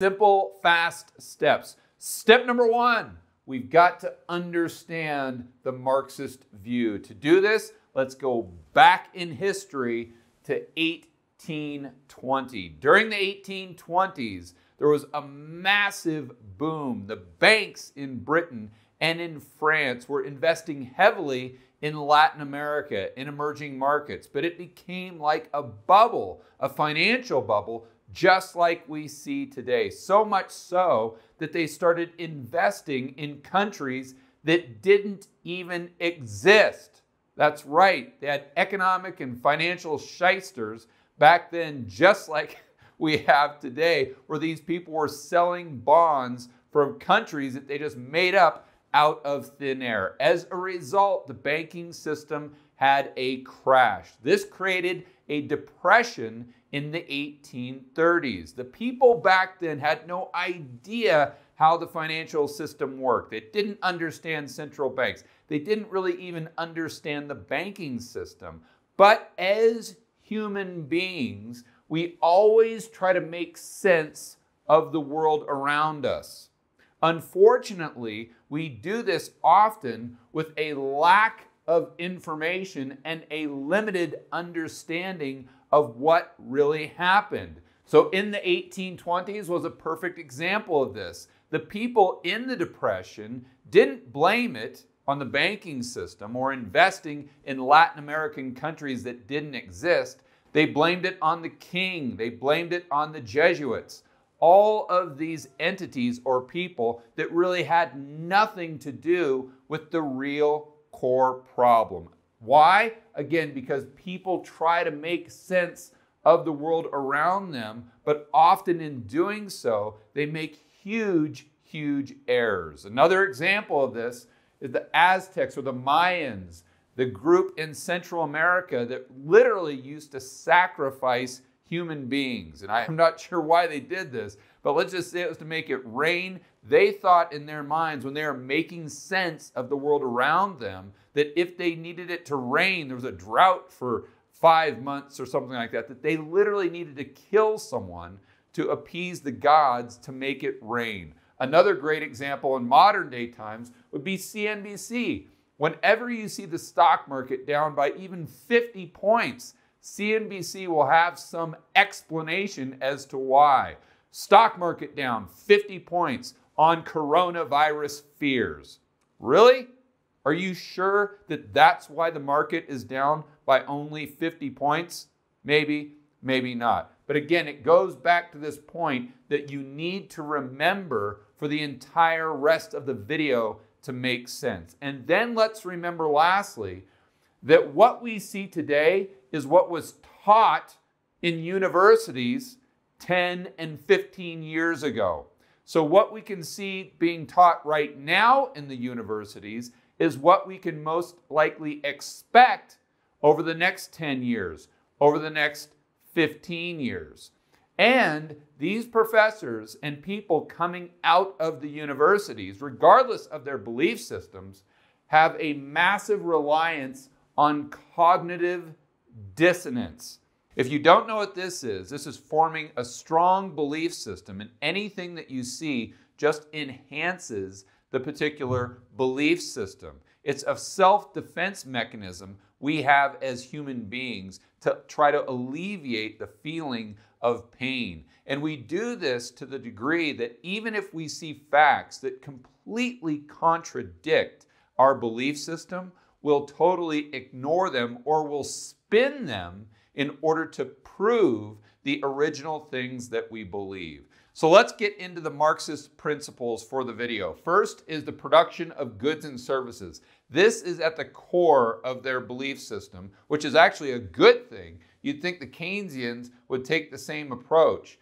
Simple, fast steps. Step number one, we've got to understand the Marxist view. To do this, let's go back in history to 1820. During the 1820s, there was a massive boom. The banks in Britain and in France were investing heavily in Latin America, in emerging markets, but it became like a bubble, a financial bubble, just like we see today. So much so that they started investing in countries that didn't even exist. That's right, they had economic and financial shysters back then, just like we have today, where these people were selling bonds from countries that they just made up out of thin air. As a result, the banking system had a crash. This created a depression in the 1830s. The people back then had no idea how the financial system worked. They didn't understand central banks. They didn't really even understand the banking system. But as human beings, we always try to make sense of the world around us. Unfortunately, we do this often with a lack of information and a limited understanding of what really happened. So in the 1820s was a perfect example of this. The people in the Depression didn't blame it on the banking system or investing in Latin American countries that didn't exist. They blamed it on the king. They blamed it on the Jesuits. All of these entities or people that really had nothing to do with the real core problem. Why? Again, because people try to make sense of the world around them, but often in doing so, they make huge errors. Another example of this is the Aztecs or the Mayans, the group in Central America that literally used to sacrifice human beings. And I'm not sure why they did this, but let's just say it was to make it rain. They thought in their minds, when they were making sense of the world around them, that if they needed it to rain, there was a drought for 5 months or something like that, that they literally needed to kill someone to appease the gods to make it rain. Another great example in modern day times would be CNBC. Whenever you see the stock market down by even 50 points, CNBC will have some explanation as to why. Stock market down 50 points on coronavirus fears. Really? Are you sure that that's why the market is down by only 50 points? Maybe, maybe not. But again, it goes back to this point that you need to remember for the entire rest of the video to make sense. And then let's remember lastly that what we see today is what was taught in universities 10 and 15 years ago. So what we can see being taught right now in the universities is what we can most likely expect over the next 10 years, over the next 15 years. And these professors and people coming out of the universities, regardless of their belief systems, have a massive reliance on cognitive dissonance. If you don't know what this is forming a strong belief system, and anything that you see just enhances the particular belief system. It's a self-defense mechanism we have as human beings to try to alleviate the feeling of pain. And we do this to the degree that even if we see facts that completely contradict our belief system, we'll totally ignore them or we'll spin them in order to prove the original things that we believe. So let's get into the Marxist principles for the video. First is the production of goods and services. This is at the core of their belief system, which is actually a good thing. You'd think the Keynesians would take the same approach.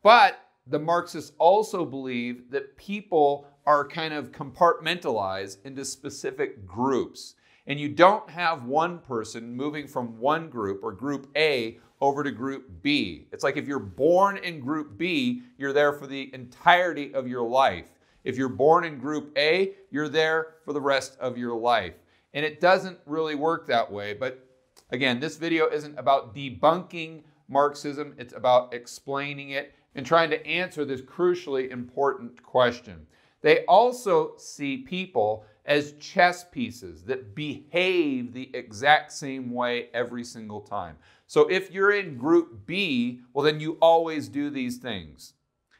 But the Marxists also believe that people are kind of compartmentalized into specific groups. And you don't have one person moving from one group or group A over to group B. It's like if you're born in group B, you're there for the entirety of your life. If you're born in group A, you're there for the rest of your life. And it doesn't really work that way. But again, this video isn't about debunking Marxism. It's about explaining it in trying to answer this crucially important question. They also see people as chess pieces that behave the exact same way every single time. So if you're in group B, well, then you always do these things.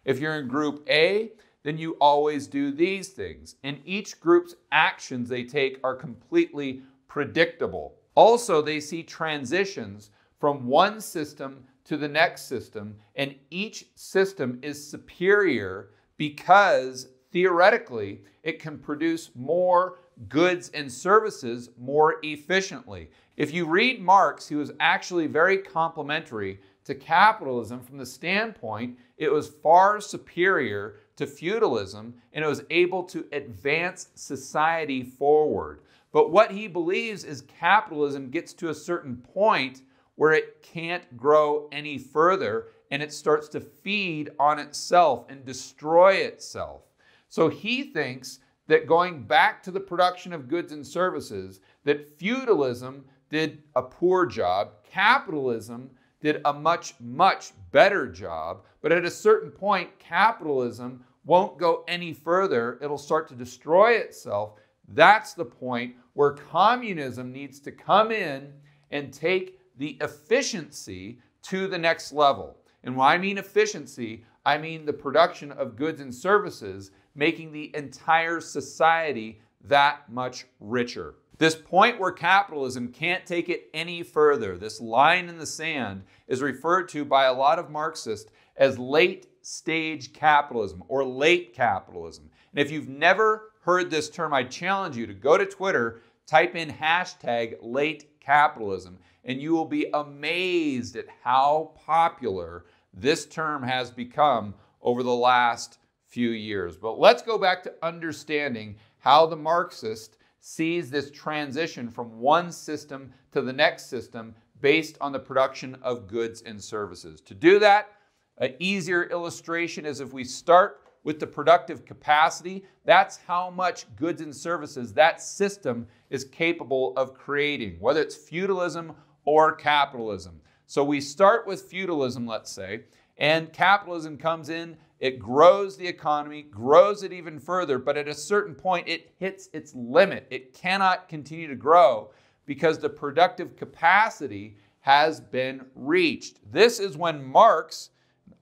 If you're in group A, then you always do these things. And each group's actions they take are completely predictable. Also, they see transitions from one system to the next system, and each system is superior because theoretically it can produce more goods and services more efficiently. If you read Marx, he was actually very complimentary to capitalism from the standpoint it was far superior to feudalism and it was able to advance society forward. But what he believes is capitalism gets to a certain point where it can't grow any further and it starts to feed on itself and destroy itself. So he thinks that going back to the production of goods and services, that feudalism did a poor job, capitalism did a much, much better job, but at a certain point, capitalism won't go any further. It'll start to destroy itself. That's the point where communism needs to come in and take the efficiency to the next level. And when I mean efficiency, I mean the production of goods and services, making the entire society that much richer. This point where capitalism can't take it any further, this line in the sand, is referred to by a lot of Marxists as late stage capitalism or late capitalism. And if you've never heard this term, I challenge you to go to Twitter, type in hashtag late capitalism, and you will be amazed at how popular this term has become over the last few years. But let's go back to understanding how the Marxist sees this transition from one system to the next system based on the production of goods and services. To do that, an easier illustration is if we start with the productive capacity, that's how much goods and services that system is capable of creating, whether it's feudalism or capitalism. So we start with feudalism, let's say, and capitalism comes in, it grows the economy, grows it even further, but at a certain point it hits its limit. It cannot continue to grow because the productive capacity has been reached. This is when Marx,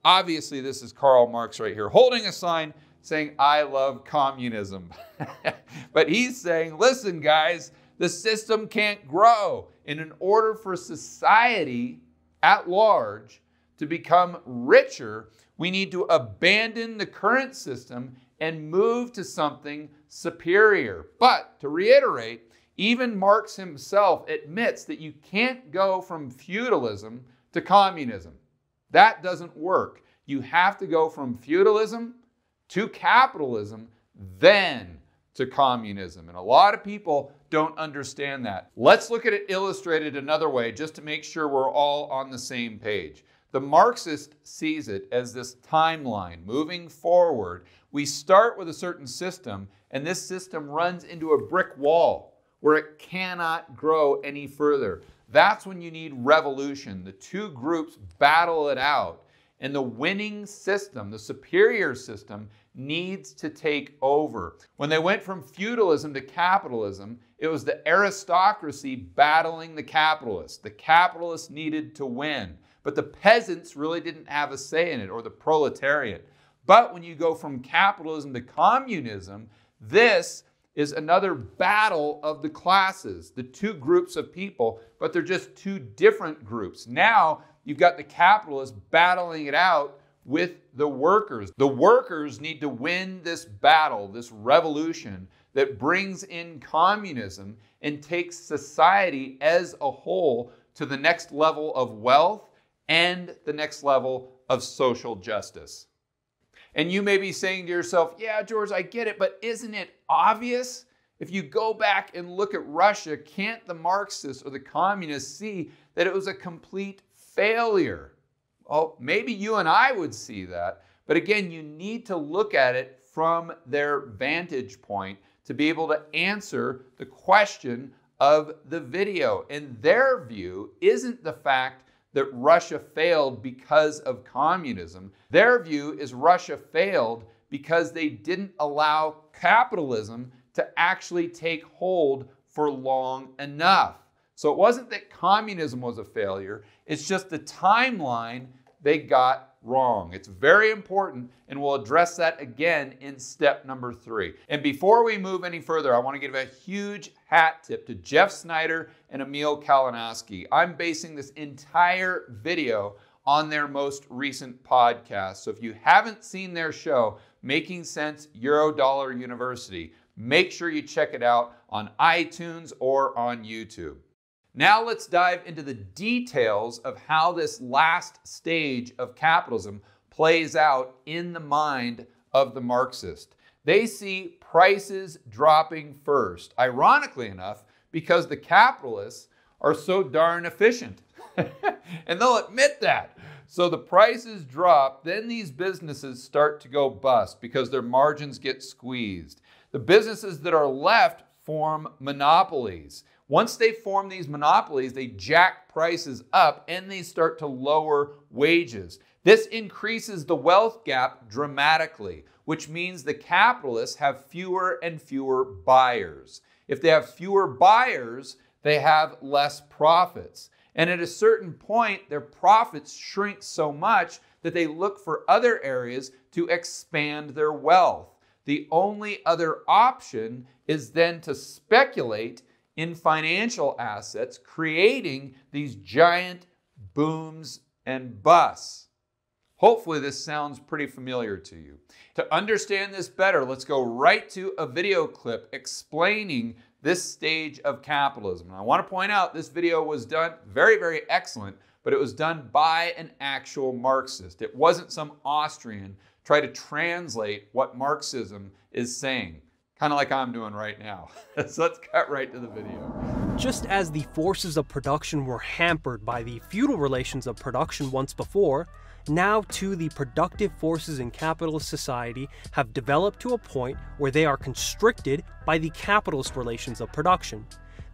obviously this is Karl Marx right here, holding a sign saying, "I love communism." But he's saying, listen guys, the system can't grow. And in order for society at large to become richer, we need to abandon the current system and move to something superior. But to reiterate, even Marx himself admits that you can't go from feudalism to communism. That doesn't work. You have to go from feudalism to capitalism, then to communism. And a lot of people don't understand that. Let's look at it illustrated another way just to make sure we're all on the same page. The Marxist sees it as this timeline moving forward. We start with a certain system, and this system runs into a brick wall where it cannot grow any further. That's when you need revolution. The two groups battle it out, and the winning system, the superior system, needs to take over. When they went from feudalism to capitalism, it was the aristocracy battling the capitalists. The capitalists needed to win. But the peasants really didn't have a say in it, or the proletariat. But when you go from capitalism to communism, this is another battle of the classes, the two groups of people, but they're just two different groups. Now you've got the capitalists battling it out with the workers. The workers need to win this battle, this revolution that brings in communism and takes society as a whole to the next level of wealth and the next level of social justice. And you may be saying to yourself, yeah, George, I get it, but isn't it obvious? If you go back and look at Russia, can't the Marxists or the communists see that it was a complete failure? Well, maybe you and I would see that, but again, you need to look at it from their vantage point to be able to answer the question of the video. And their view isn't the fact that Russia failed because of communism. Their view is Russia failed because they didn't allow capitalism to actually take hold for long enough. So it wasn't that communism was a failure, it's just the timeline they got wrong. It's very important, and we'll address that again in step number 3. And before we move any further, I want to give a huge hat tip to Jeff Snyder and Emil Kalinowski. I'm basing this entire video on their most recent podcast. So if you haven't seen their show, Making Sense Eurodollar University, make sure you check it out on iTunes or on YouTube. Now let's dive into the details of how this last stage of capitalism plays out in the mind of the Marxist. They see prices dropping first, ironically enough, because the capitalists are so darn efficient. And they'll admit that. So the prices drop, then these businesses start to go bust because their margins get squeezed. The businesses that are left form monopolies. Once they form these monopolies, they jack prices up and they start to lower wages. This increases the wealth gap dramatically, which means the capitalists have fewer and fewer buyers. If they have fewer buyers, they have less profits. And at a certain point, their profits shrink so much that they look for other areas to expand their wealth. The only other option is then to speculate in financial assets, creating these giant booms and busts. Hopefully this sounds pretty familiar to you. To understand this better, let's go right to a video clip explaining this stage of capitalism. And I want to point out this video was done very, very excellent, but it was done by an actual Marxist. It wasn't some Austrian trying to translate what Marxism is saying. Kind of like I'm doing right now. So let's cut right to the video. Just as the forces of production were hampered by the feudal relations of production once before, now too the productive forces in capitalist society have developed to a point where they are constricted by the capitalist relations of production.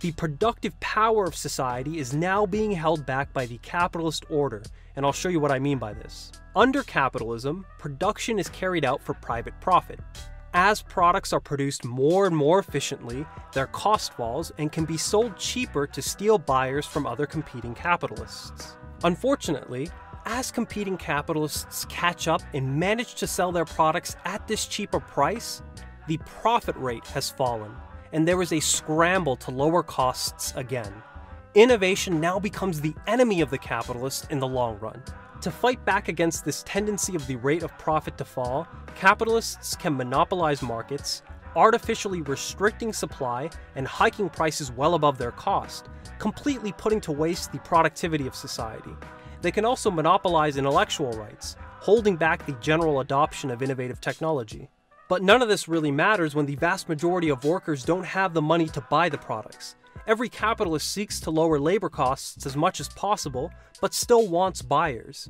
The productive power of society is now being held back by the capitalist order, and I'll show you what I mean by this. Under capitalism, production is carried out for private profit. As products are produced more and more efficiently, their cost falls and can be sold cheaper to steal buyers from other competing capitalists. Unfortunately, as competing capitalists catch up and manage to sell their products at this cheaper price, the profit rate has fallen, and there is a scramble to lower costs again. Innovation now becomes the enemy of the capitalist in the long run. To fight back against this tendency of the rate of profit to fall, capitalists can monopolize markets, artificially restricting supply and hiking prices well above their cost, completely putting to waste the productivity of society. They can also monopolize intellectual rights, holding back the general adoption of innovative technology. But none of this really matters when the vast majority of workers don't have the money to buy the products. Every capitalist seeks to lower labor costs as much as possible, but still wants buyers.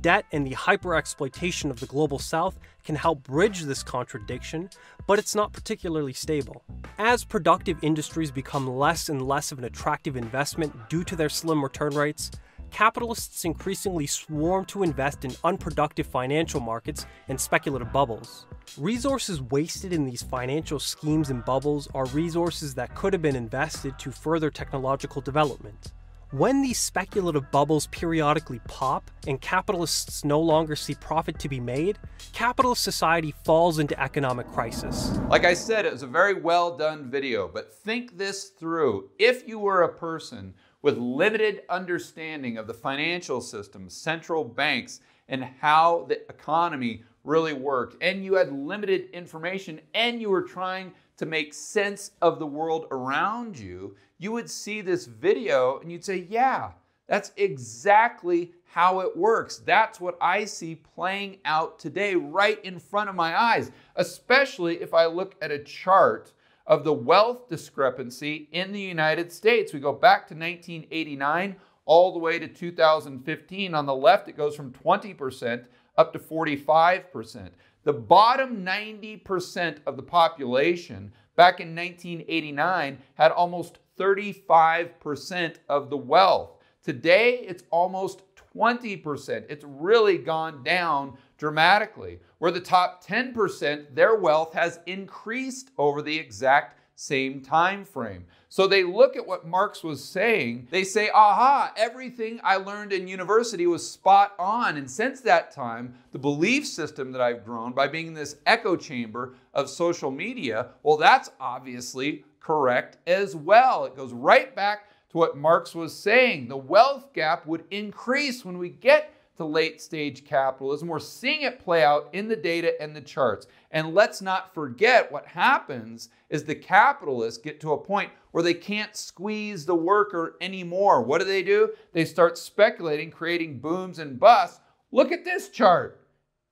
Debt and the hyper-exploitation of the global south can help bridge this contradiction, but it's not particularly stable. As productive industries become less and less of an attractive investment due to their slim return rates, capitalists increasingly swarm to invest in unproductive financial markets and speculative bubbles. Resources wasted in these financial schemes and bubbles are resources that could have been invested to further technological development. When these speculative bubbles periodically pop and capitalists no longer see profit to be made, capitalist society falls into economic crisis. Like I said, it was a very well done video, but think this through. If you were a person with limited understanding of the financial system, central banks, and how the economy really worked, and you had limited information, and you were trying to make sense of the world around you, you would see this video and you'd say, yeah, that's exactly how it works. That's what I see playing out today right in front of my eyes, especially if I look at a chart of the wealth discrepancy in the United States. We go back to 1989 all the way to 2015. On the left, it goes from 20% up to 45%. The bottom 90% of the population back in 1989 had almost 35% of the wealth. Today, it's almost 20%. It's really gone down dramatically. Where the top 10%, their wealth has increased over the exact same time frame. So they look at what Marx was saying, they say, aha, everything I learned in university was spot on. And since that time, the belief system that I've grown by being in this echo chamber of social media, well, that's obviously correct as well. It goes right back to what Marx was saying. The wealth gap would increase when we get to late stage capitalism. We're seeing it play out in the data and the charts. And let's not forget what happens is the capitalists get to a point where they can't squeeze the worker anymore. What do? They start speculating, creating booms and busts. Look at this chart.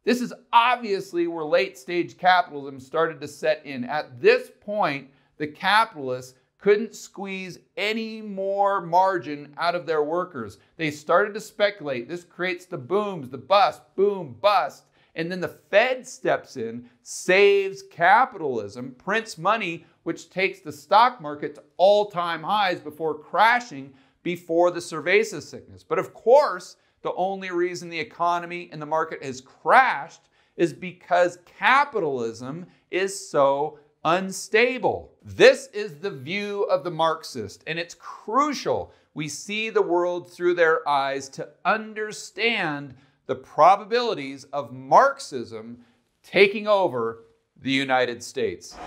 This is obviously where late stage capitalism started to set in. At this point, the capitalists couldn't squeeze any more margin out of their workers. They started to speculate. This creates the booms, the bust, boom, bust. And then the Fed steps in, saves capitalism, prints money, which takes the stock market to all-time highs before crashing before the cerveza sickness. But of course, the only reason the economy and the market has crashed is because capitalism is so unstable. This is the view of the Marxist, and it's crucial we see the world through their eyes to understand the probabilities of Marxism taking over the United States.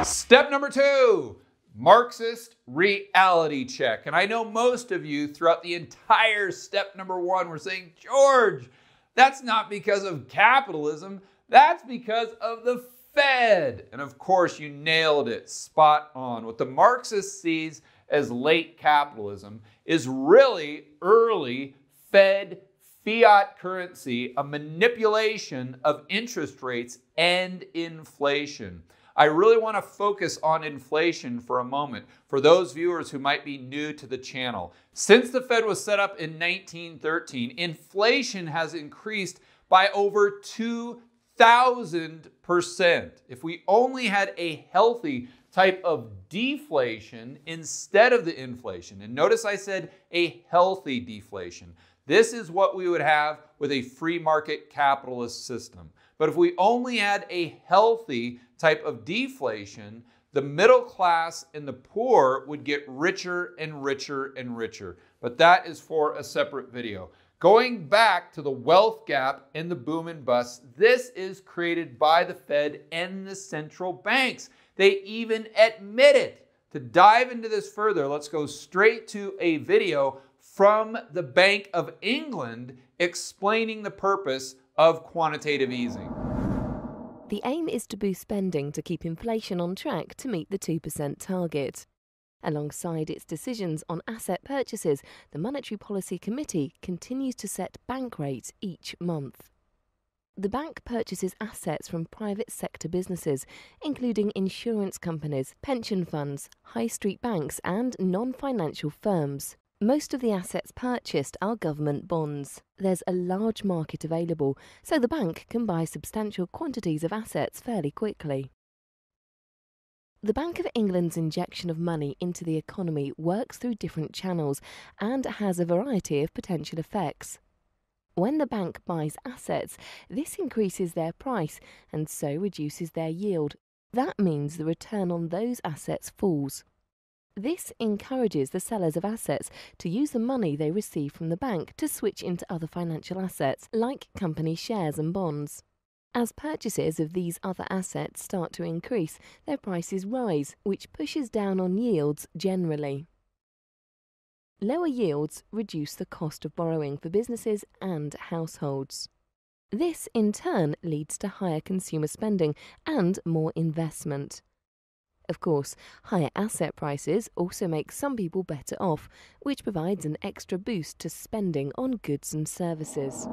Step number 2, Marxist reality check. And I know most of you throughout the entire step number 1 were saying, George, that's not because of capitalism, that's because of the Fed. And of course, you nailed it, spot on. What the Marxist sees as late capitalism is really early Fed fiat currency, a manipulation of interest rates and inflation. I really want to focus on inflation for a moment for those viewers who might be new to the channel. Since the Fed was set up in 1913, inflation has increased by over 2,000%. If we only had a healthy type of deflation instead of the inflation, and notice I said a healthy deflation, this is what we would have with a free market capitalist system. But if we only had a healthy type of deflation, the middle class and the poor would get richer and richer and richer. But that is for a separate video. Going back to the wealth gap and the boom and bust, this is created by the Fed and the central banks. They even admit it. To dive into this further, let's go straight to a video from the Bank of England explaining the purpose of quantitative easing. The aim is to boost spending to keep inflation on track to meet the 2% target. Alongside its decisions on asset purchases, the Monetary Policy Committee continues to set bank rates each month. The bank purchases assets from private sector businesses, including insurance companies, pension funds, high street banks and non-financial firms. Most of the assets purchased are government bonds. There's a large market available, so the bank can buy substantial quantities of assets fairly quickly. The Bank of England's injection of money into the economy works through different channels and has a variety of potential effects. When the bank buys assets, this increases their price and so reduces their yield. That means the return on those assets falls. This encourages the sellers of assets to use the money they receive from the bank to switch into other financial assets, like company shares and bonds. As purchases of these other assets start to increase, their prices rise, which pushes down on yields generally. Lower yields reduce the cost of borrowing for businesses and households. This, in turn, leads to higher consumer spending and more investment. Of course, higher asset prices also make some people better off, which provides an extra boost to spending on goods and services.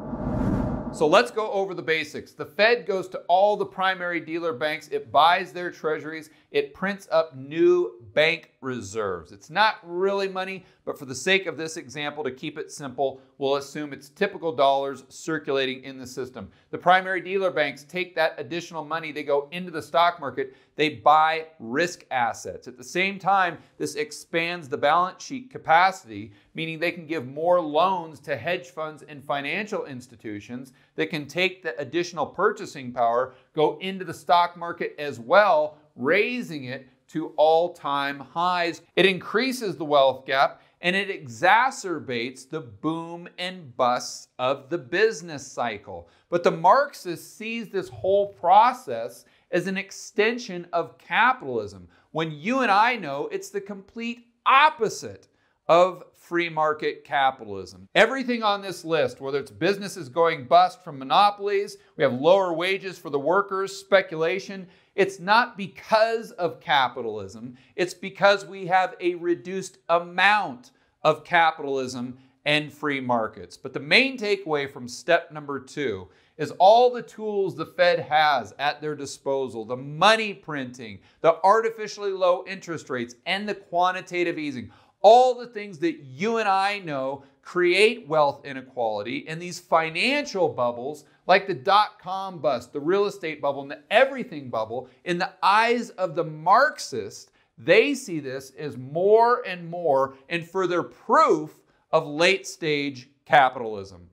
So let's go over the basics. The Fed goes to all the primary dealer banks. It buys their treasuries. It prints up new bank reserves. It's not really money, but for the sake of this example, to keep it simple, we'll assume it's typical dollars circulating in the system. The primary dealer banks take that additional money. They go into the stock market. They buy risk assets. At the same time, this expands the balance sheet capacity, meaning they can give more loans to hedge funds and financial institutions that can take the additional purchasing power, go into the stock market as well, raising it to all-time highs. It increases the wealth gap and it exacerbates the boom and bust of the business cycle. But the Marxist sees this whole process as an extension of capitalism, when you and I know it's the complete opposite of free market capitalism. Everything on this list, whether it's businesses going bust from monopolies, we have lower wages for the workers, speculation, it's not because of capitalism, it's because we have a reduced amount of capitalism and free markets. But the main takeaway from step number 2 is all the tools the Fed has at their disposal, the money printing, the artificially low interest rates, and the quantitative easing. All the things that you and I know create wealth inequality, and these financial bubbles, like the dot-com bust, the real estate bubble, and the everything bubble, in the eyes of the Marxist, they see this as more and more and further proof of late-stage capitalism.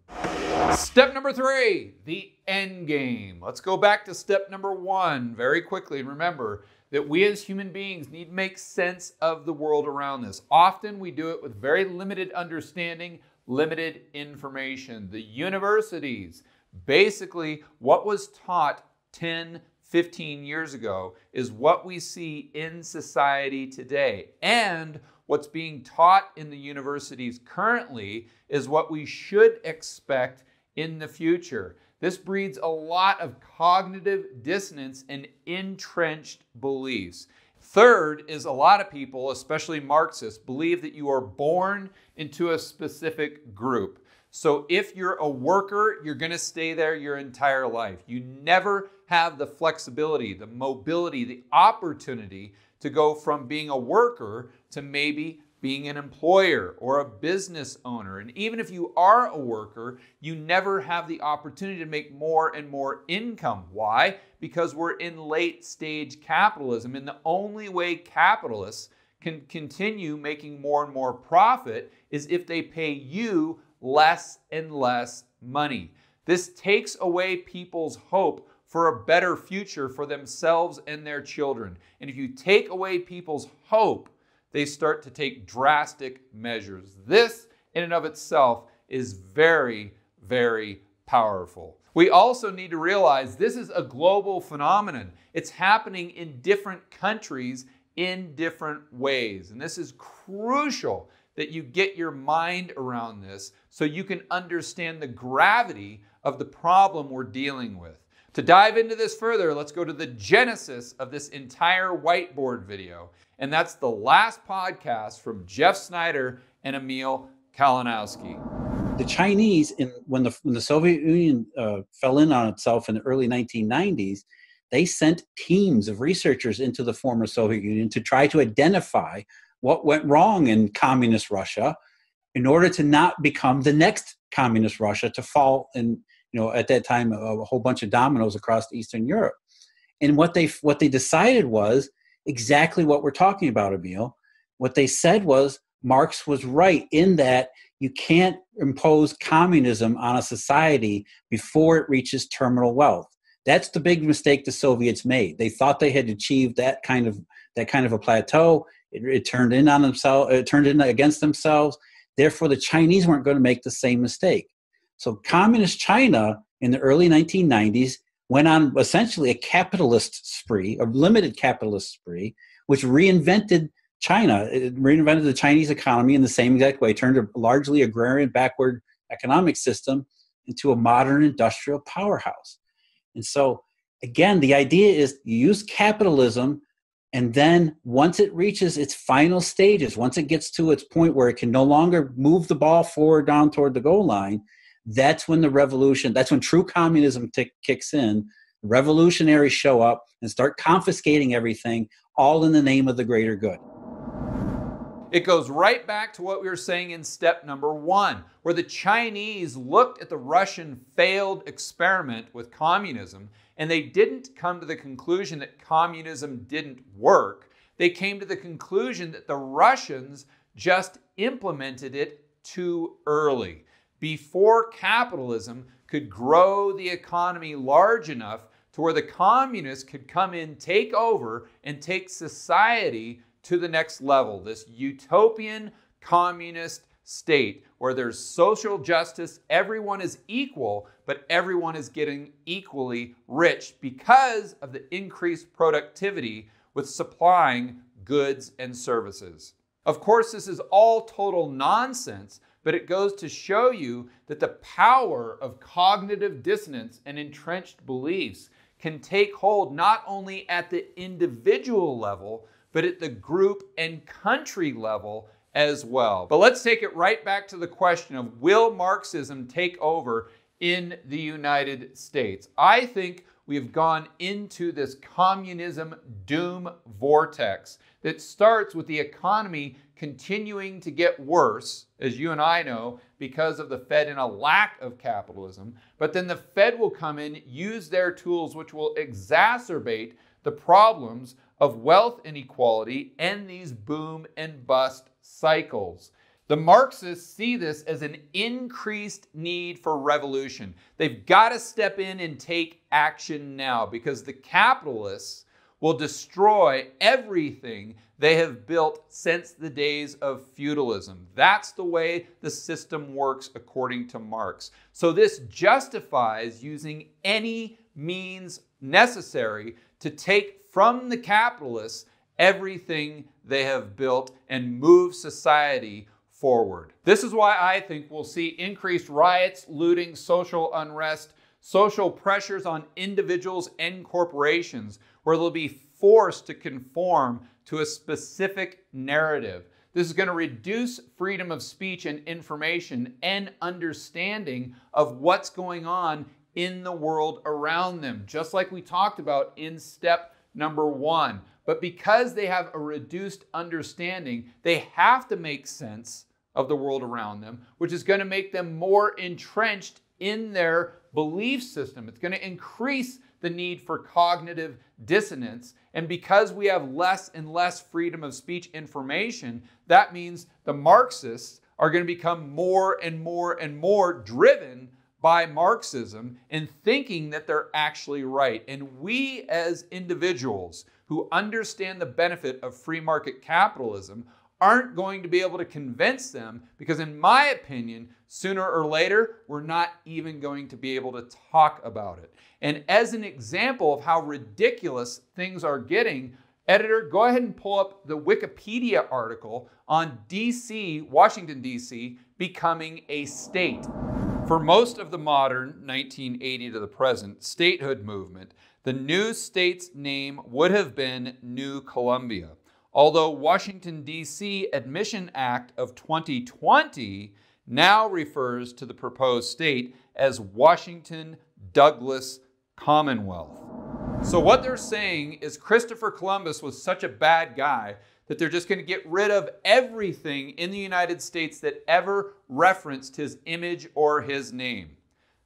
Step number 3, the end game. Let's go back to step number 1 very quickly and remember that we as human beings need to make sense of the world around us. Often we do it with very limited understanding, limited information. The universities, basically what was taught 10, 15 years ago is what we see in society today. And what's being taught in the universities currently is what we should expect in the future. This breeds a lot of cognitive dissonance and entrenched beliefs. Third is a lot of people, especially Marxists, believe that you are born into a specific group. So if you're a worker, you're going to stay there your entire life. You never have the flexibility, the mobility, the opportunity to go from being a worker to maybe being an employer or a business owner. And even if you are a worker, you never have the opportunity to make more and more income. Why? Because we're in late stage capitalism, and the only way capitalists can continue making more and more profit is if they pay you less and less money. This takes away people's hope for a better future for themselves and their children. And if you take away people's hope, they start to take drastic measures. This, in and of itself, is very, very powerful. We also need to realize this is a global phenomenon. It's happening in different countries in different ways. And this is crucial that you get your mind around this so you can understand the gravity of the problem we're dealing with. To dive into this further, let's go to the genesis of this entire whiteboard video. And that's the last podcast from Jeff Snyder and Emil Kalinowski. The Chinese, when the Soviet Union fell in on itself in the early 1990s, they sent teams of researchers into the former Soviet Union to try to identify what went wrong in communist Russia in order to not become the next communist Russia to fall in, at that time, a whole bunch of dominoes across Eastern Europe. And what they decided was exactly what we're talking about, Emil. What they said was Marx was right in that you can't impose communism on a society before it reaches terminal wealth. That's the big mistake the Soviets made. They thought they had achieved that kind of a plateau. It turned in on themselves. It turned in against themselves. Therefore, the Chinese weren't going to make the same mistake. So communist China in the early 1990s went on essentially a capitalist spree, a limited capitalist spree, which reinvented China. It reinvented the Chinese economy in the same exact way, turned a largely agrarian, backward economic system into a modern industrial powerhouse. And so, again, the idea is you use capitalism, and then once it reaches its final stages, once it gets to its point where it can no longer move the ball forward down toward the goal line, that's when the revolution, that's when true communism kicks in. Revolutionaries show up and start confiscating everything, all in the name of the greater good. It goes right back to what we were saying in step number 1, where the Chinese looked at the Russian failed experiment with communism, and they didn't come to the conclusion that communism didn't work. They came to the conclusion that the Russians just implemented it too early, before capitalism could grow the economy large enough to where the communists could come in, take over, and take society to the next level. This utopian communist state where there's social justice, everyone is equal, but everyone is getting equally rich because of the increased productivity with supplying goods and services. Of course, this is all total nonsense, but it goes to show you that the power of cognitive dissonance and entrenched beliefs can take hold not only at the individual level, but at the group and country level as well. But let's take it right back to the question of, will Marxism take over in the United States? I think we have gone into this communism doom vortex that starts with the economy continuing to get worse, as you and I know, because of the Fed and a lack of capitalism. But then the Fed will come in, use their tools, which will exacerbate the problems of wealth inequality and these boom and bust cycles. The Marxists see this as an increased need for revolution. They've got to step in and take action now, because the capitalists will destroy everything they have built since the days of feudalism. That's the way the system works according to Marx. So this justifies using any means necessary to take from the capitalists everything they have built and move society forward. This is why I think we'll see increased riots, looting, social unrest, social pressures on individuals and corporations, where they'll be forced to conform to a specific narrative. This is going to reduce freedom of speech and information and understanding of what's going on in the world around them, just like we talked about in step number 1. But because they have a reduced understanding, they have to make sense of the world around them, which is going to make them more entrenched in their belief system. It's going to increase the need for cognitive dissonance. And because we have less and less freedom of speech information, that means the Marxists are going to become more and more and more driven by Marxism and thinking that they're actually right. And we as individuals who understand the benefit of free market capitalism aren't going to be able to convince them, because in my opinion, sooner or later, we're not even going to be able to talk about it. And as an example of how ridiculous things are getting, editor, go ahead and pull up the Wikipedia article on DC, Washington, DC, becoming a state. For most of the modern 1980 to the present statehood movement, the new state's name would have been New Columbia. Although Washington, D.C. Admission Act of 2020 now refers to the proposed state as Washington Douglas Commonwealth. So what they're saying is Christopher Columbus was such a bad guy that they're just going to get rid of everything in the United States that ever referenced his image or his name.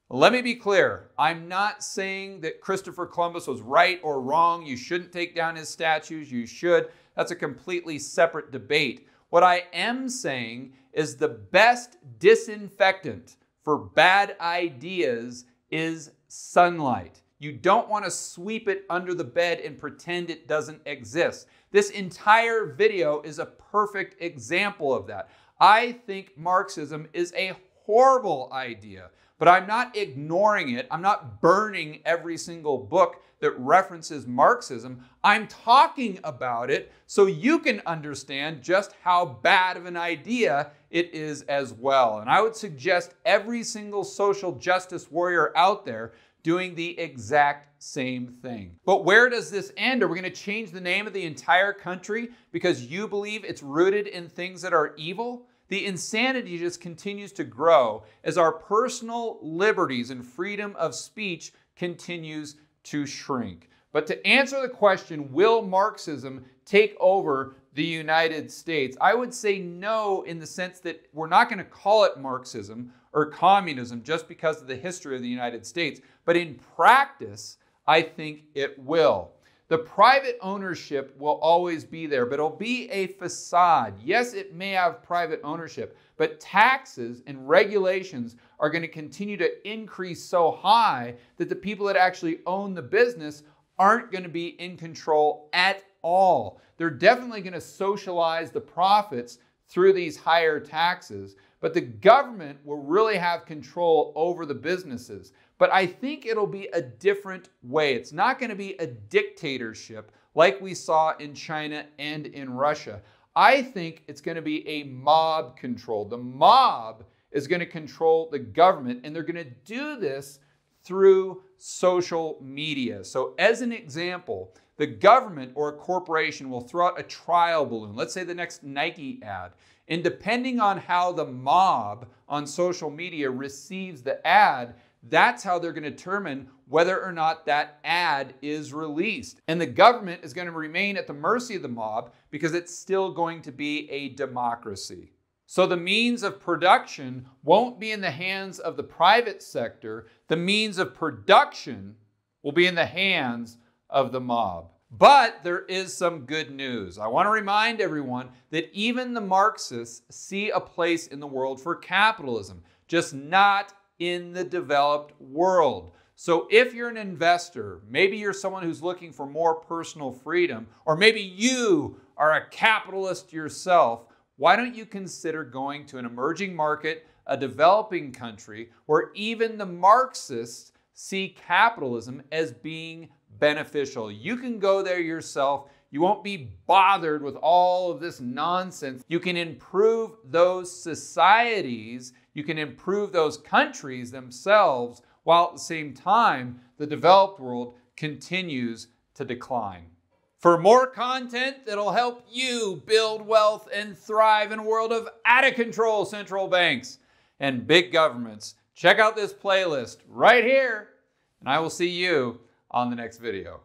Let me be clear. I'm not saying that Christopher Columbus was right or wrong. You shouldn't take down his statues. You should. That's a completely separate debate. What I am saying is the best disinfectant for bad ideas is sunlight. You don't want to sweep it under the bed and pretend it doesn't exist. This entire video is a perfect example of that. I think Marxism is a horrible idea, but I'm not ignoring it. I'm not burning every single book that references Marxism. I'm talking about it so you can understand just how bad of an idea it is as well. And I would suggest every single social justice warrior out there doing the exact same thing. But where does this end? Are we going to change the name of the entire country because you believe it's rooted in things that are evil? the insanity just continues to grow as our personal liberties and freedom of speech continues to shrink. But to answer the question, will Marxism take over the United States? I would say no, in the sense that we're not going to call it Marxism or communism just because of the history of the United States. But in practice, I think it will. The private ownership will always be there, but it'll be a facade. Yes, it may have private ownership, but taxes and regulations are going to continue to increase so high that the people that actually own the business aren't going to be in control at all. They're definitely going to socialize the profits through these higher taxes, but the government will really have control over the businesses. But I think it'll be a different way. It's not going to be a dictatorship like we saw in China and in Russia. I think it's going to be a mob control. The mob is going to control the government, and they're going to do this through social media. So as an example, the government or a corporation will throw out a trial balloon, let's say the next Nike ad, and depending on how the mob on social media receives the ad, that's how they're going to determine whether or not that ad is released. And the government is going to remain at the mercy of the mob because it's still going to be a democracy. So the means of production won't be in the hands of the private sector. The means of production will be in the hands of the mob. But there is some good news. I want to remind everyone that even the Marxists see a place in the world for capitalism, just not in the developed world. So if you're an investor, maybe you're someone who's looking for more personal freedom, or maybe you are a capitalist yourself, why don't you consider going to an emerging market, a developing country, where even the Marxists see capitalism as being beneficial. You can go there yourself. You won't be bothered with all of this nonsense. You can improve those societies. You can improve those countries themselves, while at the same time, the developed world continues to decline. For more content that'll help you build wealth and thrive in a world of out-of-control central banks and big governments, check out this playlist right here, and I will see you on the next video.